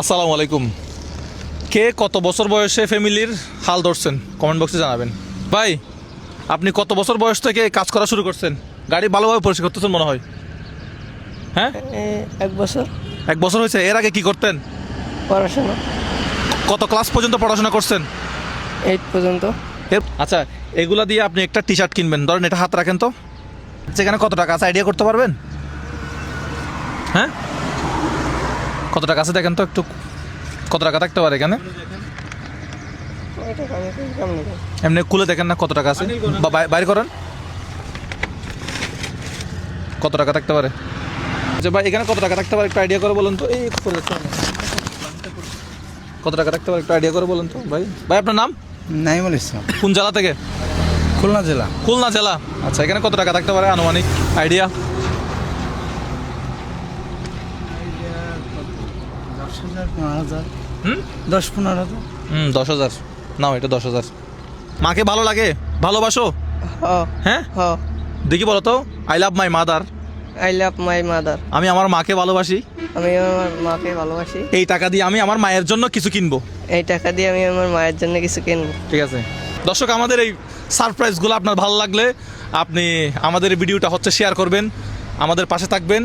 আসসালামু আলাইকুম। কে কত বছর বয়সে ফ্যামিলির হাল ধরছেন কমেন্ট বক্সে জানাবেন। ভাই, আপনি কত বছর বয়স থেকে কাজ করা শুরু করছেন? গাড়ি ভালোভাবে পরিষ্কার করতেছেন মনে হয়। হ্যাঁ, 1 বছর এক বছর হয়েছে। এর আগে কি করতেন? পড়াশোনা কত ক্লাস পর্যন্ত পড়াশোনা করছেন? 8 পর্যন্ত। আচ্ছা, এগুলা দিয়ে আপনি একটা টি শার্ট কিনবেন, ধরেন এটা হাত রাখেন তো, সেখানে কত টাকা আছে আইডিয়া করতে পারবেন? হ্যাঁ, কত টাকা আছে দেখেন তো একটু, কত টাকা থাকতে পারে এখানে? এমনি খুলে দেখেন না কত টাকা আছে, বা বাইর করেন কত টাকা থাকতে পারে। আচ্ছা ভাই, এখানে কত টাকা থাকতে পারে একটু আইডিয়া করে বলুন তো। এই কত টাকা থাকতে পারে একটু আইডিয়া করে বলুন তো ভাই। ভাই, আপনার নাম? নাইমুল ইসলাম, কোন জেলা থেকে? খুলনা জেলা। খুলনা জেলা। আচ্ছা, এখানে কত টাকা থাকতে পারে আনুমানিক আইডিয়া? 10,000 হুম 10-15,000। 10,000। নাও, এটা 10,000। মাকে ভালো লাগে, ভালোবাসো? হ্যাঁ, দেখি বলো তো। I love my mother. I love my mother. আমি আমার মাকে ভালোবাসি। আমি আমার মাকে ভালোবাসি। এই টাকা দিয়ে আমি আমার মায়ের জন্য কিছু কিনবো। এই টাকা দিয়ে আমি আমার মায়ের জন্য কিছু কিনবো। ঠিক আছে দর্শক, আমাদের এই সারপ্রাইজগুলো আপনার ভালো লাগলে আপনি আমাদের এই ভিডিওটা শেয়ার করবেন, আমাদের পাশে থাকবেন।